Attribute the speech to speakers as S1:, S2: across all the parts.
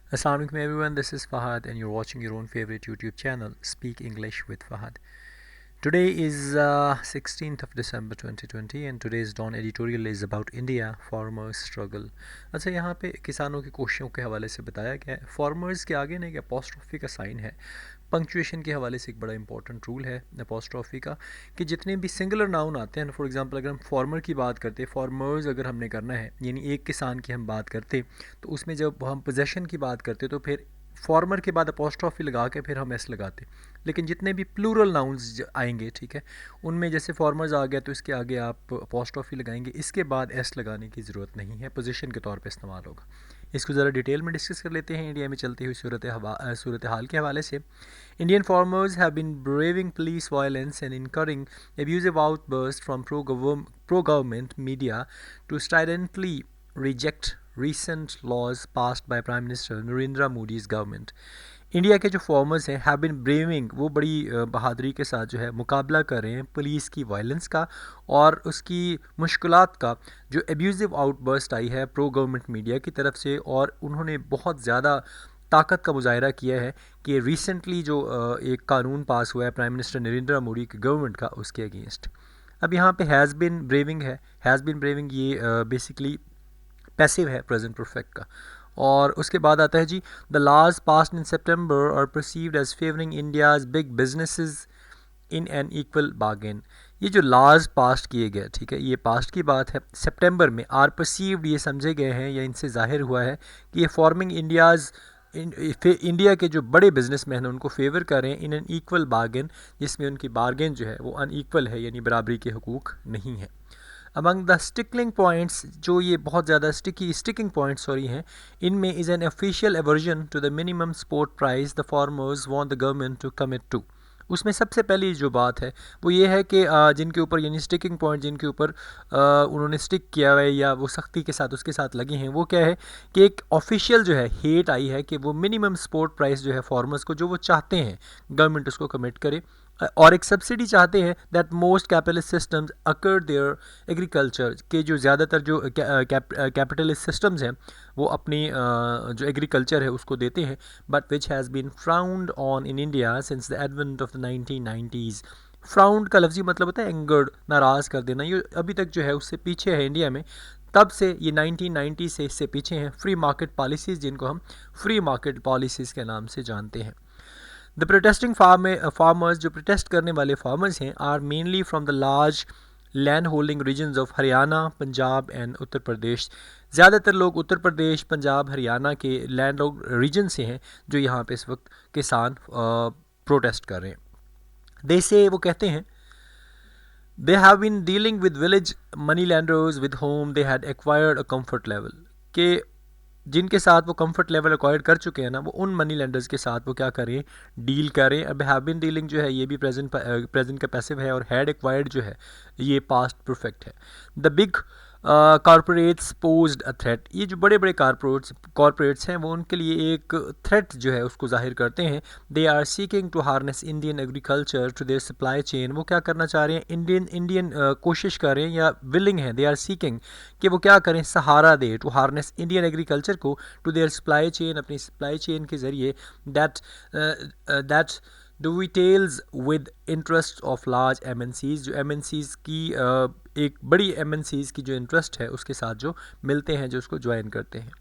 S1: Assalamu alaikum everyone, this is Fahad and you're watching your own favorite YouTube channel, Speak English with Fahad. Today is 16th of December 2020 and today's Dawn editorial is about India, farmers struggle. अच्छा, यहाँ पे किसानों की कोशिशों के हवाले से बताया गया है। फार्मर्स के आगे ना एक अपोस्ट्रोफी का साइन है। पंक्चुएशन के हवाले से एक बड़ा इंपॉर्टेंट रूल है अपोस्ट्रोफी का, कि जितने भी सिंगुलर नाउन आते हैं, फॉर एग्जांपल अगर हम फार्मर की बात करते हैं, फार्मर्स अगर हमने करना है यानी एक किसान की हम बात करते, तो उसमें जब हम पोजेशन की बात करते तो फिर फार्मर के बाद अपोस्ट्रॉफी लगा के फिर हम एस लगाते। लेकिन जितने भी प्लूरल नाउन्स आएंगे, ठीक है, उनमें जैसे फार्मर्स आ गया तो इसके आगे आप अपोस्ट्रॉफी लगाएंगे, इसके बाद एस लगाने की ज़रूरत नहीं है, पोजीशन के तौर पे इस्तेमाल होगा। इसको ज़रा डिटेल में डिस्कस कर लेते हैं इंडिया में चलती हुई सूरत हाल के हवाले से। Indian farmers have been braving police violence and incurring abusive outburst from pro government media to stridently reject recent laws passed by Prime Minister Narendra Modi's government. India के जो फार्मर्स हैं हैव बिन ब्रेविंग, वो बड़ी बहादुरी के साथ जो है मुकाबला कर रहे हैं पुलिस की वायलेंस का और उसकी मुश्किलात का, जो एब्यूज़िव आउटबर्स्ट आई है प्रो गवर्नमेंट मीडिया की तरफ से, और उन्होंने बहुत ज़्यादा ताकत का मुजाहरा किया है कि रिसेंटली जो एक कानून पास हुआ है प्राइम मिनिस्टर नरेंद्र मोदी की गवर्नमेंट का, उसके अगेंस्ट। अब यहाँ पे हैज़ बिन ब्रेविंग है, हैज़ बिन ब्रेविंग ये बेसिकली पैसिव है प्रेजेंट परफेक्ट का। और उसके बाद आता है जी, the laws passed in September और perceived as favouring India's big businesses in an equal bargain. ये जो लॉज पास्ट किए गए, ठीक है, ये पास्ट की बात है, सितंबर में, आर परसीव्ड ये समझे गए हैं या इनसे जाहिर हुआ है कि ये फॉर्मिंग इंडियाज़ इंडिया के जो बड़े बिजनेसमैन हैं उनको फेवर करें इन एन इक्वल बार्गेन, जिसमें उनकी बार्गेन जो है वो अनइक्वल है, यानी बराबरी के हुकूक नहीं है। अमंग द स्टिकलिंग पॉइंट्स, जो ये बहुत ज़्यादा स्टिकिंग पॉइंट्स सॉरी हैं, इनमें is an official aversion to the minimum support price the farmers want the government to commit to. उसमें सबसे पहली जो बात है वो ये है कि जिनके ऊपर यानी स्टिकिंग पॉइंट जिनके ऊपर उन्होंने स्टिक किया हुआ है या वो सख्ती के साथ उसके साथ लगे हैं, वो क्या है कि एक ऑफिशियल जो है हेट आई है कि वो मिनिमम सपोर्ट प्राइस जो है फार्मर्स को, जो वो चाहते हैं गवर्नमेंट उसको कमिट करे, और एक सब्सिडी चाहते हैं that most capitalist systems accord their agriculture के, जो ज़्यादातर जो कैपिटलिस्ट सिस्टम्स हैं वो अपनी जो एग्रीकल्चर है उसको देते हैं, but which has been frowned on in India since the advent of the 1990s। Frowned का लफ्ज़ी मतलब होता है एंगर्ड, नाराज़ कर देना। ये अभी तक जो है उससे पीछे है इंडिया में, तब से ये 1990 से इससे पीछे हैं फ्री मार्केट पॉलिसीज़, जिनको हम फ्री मार्केट पॉलिसीज़ के नाम से जानते हैं। द प्रोटेस्टिंग फार्मर्स, जो प्रोटेस्ट करने वाले फार्मर्स हैं, are mainly from the large land holding regions of Haryana, Punjab and Uttar Pradesh. ज़्यादातर लोग उत्तर प्रदेश, पंजाब, हरियाणा के लैंड रीजन से हैं जो यहाँ पे इस वक्त किसान प्रोटेस्ट कर रहे हैं। देसे वो कहते हैं they have been dealing with village money lenders with whom they had acquired a comfort level, के जिनके साथ वो कंफर्ट लेवल एक्वायर्ड कर चुके हैं ना, वो उन मनी लेंडर्स के साथ वो क्या करें, डील करें। अब हैव बीन डीलिंग जो है ये भी प्रेजेंट का पैसिव है, और हैड एक्वायर्ड जो है ये पास्ट परफेक्ट है। The big corporates posed a threat, ये जो बड़े बड़े कॉरपोरेट्स हैं वो उनके लिए एक थ्रेट जो है उसको जाहिर करते हैं। They are seeking to harness Indian agriculture to their supply chain, वो क्या करना चाह रहे हैं, इंडियन कोशिश कर रहे हैं या विलिंग हैं, दे आर सीकिंग कि वो क्या करें, सहारा दे टू हार्नेस इंडियन एग्रीकल्चर को टू देयर सप्लाई चेन, अपनी सप्लाई चेन के ज़रिए, that details with interest of large MNCs, जो MNCs की एक बड़ी MNCs की जो इंटरेस्ट है उसके साथ जो मिलते हैं, जो उसको ज्वाइन करते हैं।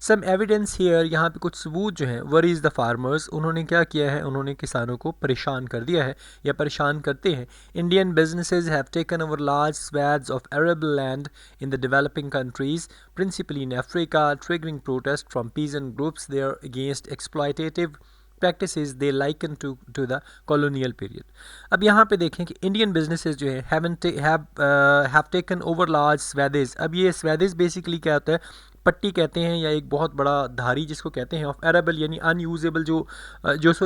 S1: सम एविडेंस हेयर, यहाँ पे कुछ सबूत जो हैं, वरीज द फार्मर्स, उन्होंने क्या किया है, उन्होंने किसानों को परेशान कर दिया है या परेशान करते हैं। Indian businesses have taken over large swathes of arable land in the developing countries, principally in Africa, triggering protest from peasant groups there against exploitative practices they liken to the colonial period। अब यहाँ पे देखें कि Indian businesses जो है have taken over large swathes। अब ये swathes basically क्या होता है, पट्टी कहते हैं या एक बहुत बड़ा धारी जिसको कहते हैं, ऑफ एरेबल यानी अनयूजेबल,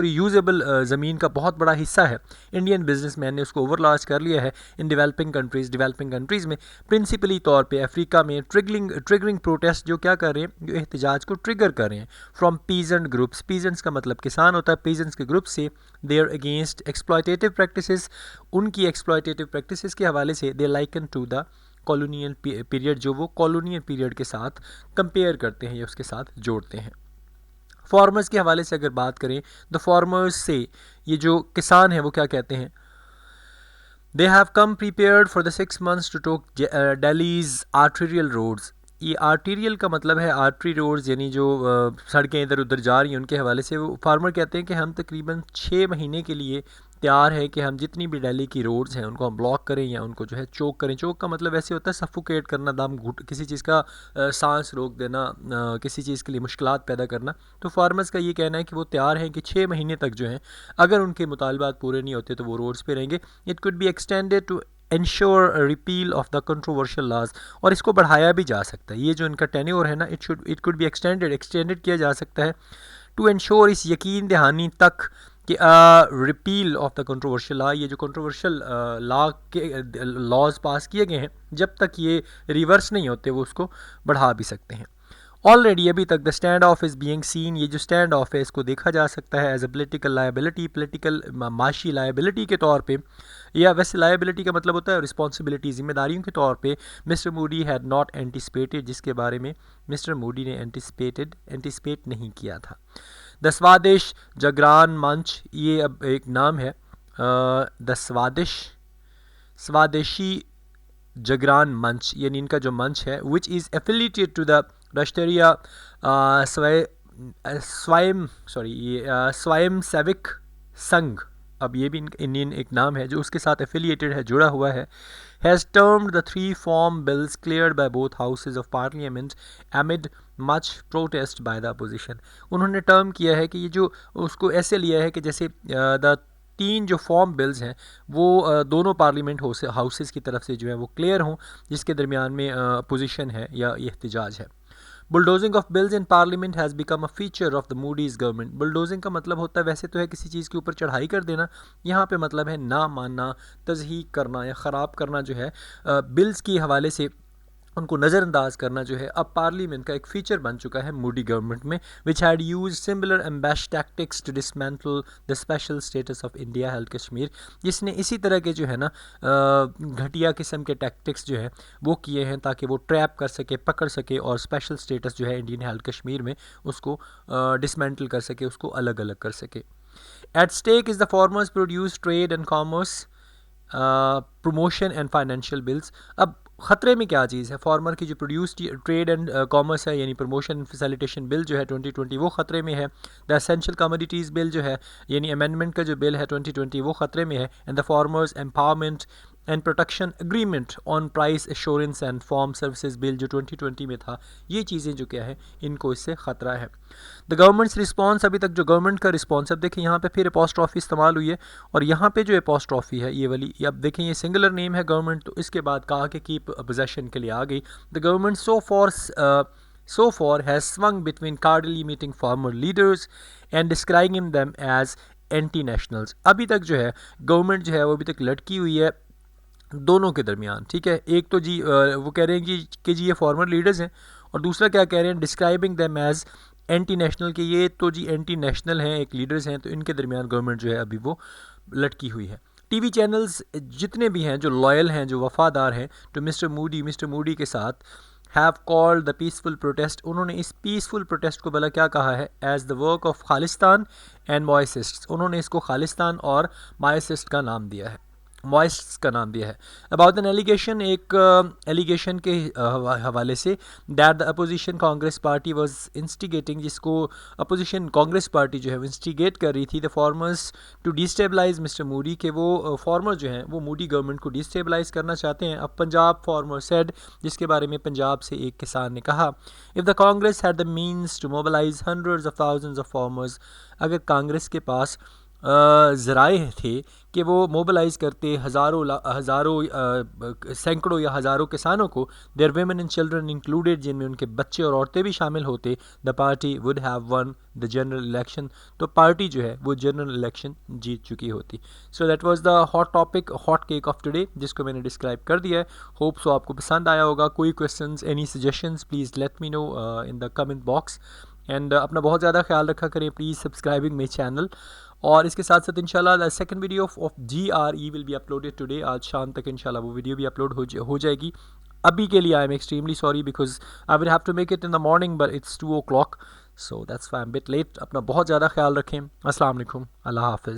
S1: यूजेबल ज़मीन का बहुत बड़ा हिस्सा है। इंडियन बिजनेसमैन ने उसको ओवरलार्ज कर लिया है इन डेवलपिंग कंट्रीज़ में, प्रिंसिपली तौर पे अफ्रीका में। ट्रिगरिंग प्रोटेस्ट, जो क्या कर रहे हैं, जो एहतजाज को ट्रिगर कर रहे हैं, फ्रॉम पीजेंट ग्रुप्स, पीजेंट्स का मतलब किसान होता है, पीजेंट्स के ग्रुप से, देयर अगेंस्ट एक्सप्लॉयटेटिव प्रैक्टिसेस, उनकी एक्सप्लॉयटेटिव प्रैक्टिसेस के हवाले से, they liken to the colonial period, जो वो कॉलोनियल पीरियड के साथ कंपेयर करते हैं या उसके साथ जोड़ते हैं। फार्मर्स के हवाले से अगर बात करें, द फार्मर्स से ये जो किसान हैं वो क्या कहते हैं, they have come prepared for the 6 months to talk Delhi's arterial roads. ये आर्टीरियल का मतलब है आर्टरी रोड्स, यानी जो सड़कें इधर उधर जा रही हैं उनके हवाले से वो फार्मर कहते हैं कि हम तकरीबन 6 महीने के लिए तैयार है कि हम जितनी भी दिल्ली की रोड्स हैं उनको हम ब्लॉक करें या उनको जो है चोक करें। चोक का मतलब ऐसे होता है सफोकेट करना, दम घुट, किसी चीज़ का सांस रोक देना, किसी चीज़ के लिए मुश्किलात पैदा करना। तो फार्मर्स का ये कहना है कि वो तैयार हैं कि 6 महीने तक जो है अगर उनके मुतालबात पूरे नहीं होते तो वो रोड्स पे रहेंगे। It could be extended to ensure repeal of the controversial laws, और इसको बढ़ाया भी जा सकता है। ये जो इनका टेन्योर है ना, इट कुड बी एक्सटेंडेड किया जा सकता है टू इंश्योर, इस यकीन दहानी तक कि repeal of the controversial law, ये जो कंट्रोवर्शियल लॉ के लॉज पास किए गए हैं जब तक ये रिवर्स नहीं होते वो उसको बढ़ा भी सकते हैं। ऑलरेडी अभी तक the stand of is being seen, ये जो स्टैंड ऑफ है इसको देखा जा सकता है as a political liability, political माशी लायबिलिटी के तौर पे, या वैसे लायबिलिटी का मतलब होता है रिस्पॉन्सिबिलिटी, जिम्मेदारियों के तौर पे। Mister Moody had not anticipated, जिसके बारे में मिस्टर मूडी ने एंटिसिपेट नहीं किया था। द स्वादिश जागरण मंच, ये अब एक नाम है, द स्वादेशी जागरण मंच, यानी इनका जो मंच है, which is affiliated to the Rashtriya Swayam Sevak Sangh, अब ये भी इंडियन एक नाम है जो उसके साथ एफिलिएटेड है, जुड़ा हुआ है, has termed the 3 form bills cleared by both houses of parliament एमिड much protest by the opposition. उन्होंने टर्म किया है कि ये जो उसको ऐसे लिया है कि जैसे द 3 जो फॉर्म बिल्स हैं वो दोनों पार्लियामेंट हाउसेस की तरफ से जो है वो क्लियर हों, जिसके दरमियान में अपोजिशन है या एहतजाज है। Bulldozing of bills in parliament has become a feature of the Moody's government. Bulldozing का मतलब होता है वैसे तो है किसी चीज़ के ऊपर चढ़ाई कर देना, यहाँ पे मतलब है ना मानना, तज़हीक करना या ख़राब करना जो है बिल्स के हवाले से उनको नज़रअंदाज करना जो है अब पार्लियामेंट का एक फ़ीचर बन चुका है मूडी गवर्नमेंट में, which had use similar ambush tactics to dismantle the special status of India held Kashmir, जिसने इसी तरह के जो है ना घटिया किस्म के टैक्टिक्स जो है वो किए हैं ताकि वो ट्रैप कर सके, पकड़ सके और स्पेशल स्टेटस जो है इंडियन हेल्ड कश्मीर में उसको डिसमेंटल कर सके, उसको अलग अलग कर सके। At stake is the farmers produce trade and commerce promotion and financial bills. अब ख़तरे में क्या चीज़ है, फार्मर की जो प्रोड्यूस ट्रेड एंड कॉमर्स है यानी प्रमोशन फैसिलिटेशन बिल जो है 2020 वो ख़तरे में है। द एसेंशियल कमोडिटीज़ बिल जो है यानी अमेंडमेंट का जो बिल है 2020 वो ख़तरे में है। And the farmers empowerment and protection agreement on price assurance and form services bill जो 2020 में था, ये चीज़ें जो क्या है इनको इससे ख़तरा है। द गवर्नमेंट्स रिस्पॉन्स, अभी तक जो गवर्नमेंट का रिस्पॉन्स, अब देखें यहाँ पे फिर एपोस्ट्रॉफी इस्तेमाल हुई है और यहाँ पे जो एपोस्ट्रॉफी है ये वाली, अब देखें ये सिंगुलर नेम है गवर्नमेंट, तो इसके बाद कहा कि कीप पोजेशन के लिए आ गई। The government so far has swung between cardily meeting farmer leaders and describing them as anti-nationals। अभी तक जो है गवर्नमेंट जो है वो अभी तक लटकी हुई है दोनों के दरमियान, ठीक है। एक तो जी वो कह रहे हैं कि जी ये फार्मर लीडर्स हैं, और दूसरा क्या कह रहे हैं, describing them as anti national, कि ये तो जी एंटी नेशनल हैं, एक लीडर्स हैं, तो इनके दरमियान गवर्नमेंट जो है अभी वो लटकी हुई है। टीवी चैनल्स जितने भी हैं जो लॉयल हैं, जो वफादार हैं तो मिस्टर मूडी के साथ have called the peaceful protest, उन्होंने इस पीसफुल प्रोटेस्ट को भला क्या कहा है, as the work of Khalistan and Maoist, उन्होंने इसको खालिस्तान और मायसिस्ट का नाम दिया है, मॉइस्ट का नाम दिया है। अबाउट एन एलिगेशन, एक एलिगेशन के हवाले से, that the opposition Congress party was instigating, जिसको अपोजिशन कांग्रेस पार्टी जो है वो इंस्टिगेट कर रही थी the farmers to destabilise mister Modi, के वो फार्मर जो हैं वो मूडी गवर्नमेंट को डिस्टेबलाइज करना चाहते हैं। अब पंजाब फार्मर सेड, जिसके बारे में पंजाब से एक किसान ने कहा, if the Congress had the means to mobilise hundreds of thousands of farmers, अगर कांग्रेस के पास ज़राए थे कि वो मोबिलाइज़ करते हज़ारों सैकड़ों या हज़ारों किसानों को, their women and children included, जिनमें उनके बच्चे और औरतें भी शामिल होते, the party would have won the general election, तो पार्टी जो है वो जनरल इलेक्शन जीत चुकी होती। So that was the hot topic, hot cake of today, जिसको मैंने डिस्क्राइब कर दिया है। होप सो आपको पसंद आया होगा। कोई questions, any suggestions, please let me know in the comment box. And अपना बहुत ज़्यादा ख्याल रखा करें, प्लीज़ सब्सक्राइबिंग माई चैनल, और इसके साथ साथ इंशाल्लाह the second video of GRE will be uploaded today, आज शाम तक इंशाल्लाह वो वीडियो भी अपलोड हो जाएगी। अभी के लिए I am extremely sorry because I will have to make it in the morning but it's 2 o'clock, so that's why I am bit late. अपना बहुत ज़्यादा ख्याल रखें। अस्सलाम वालेकुम, अल्लाह हाफिज़।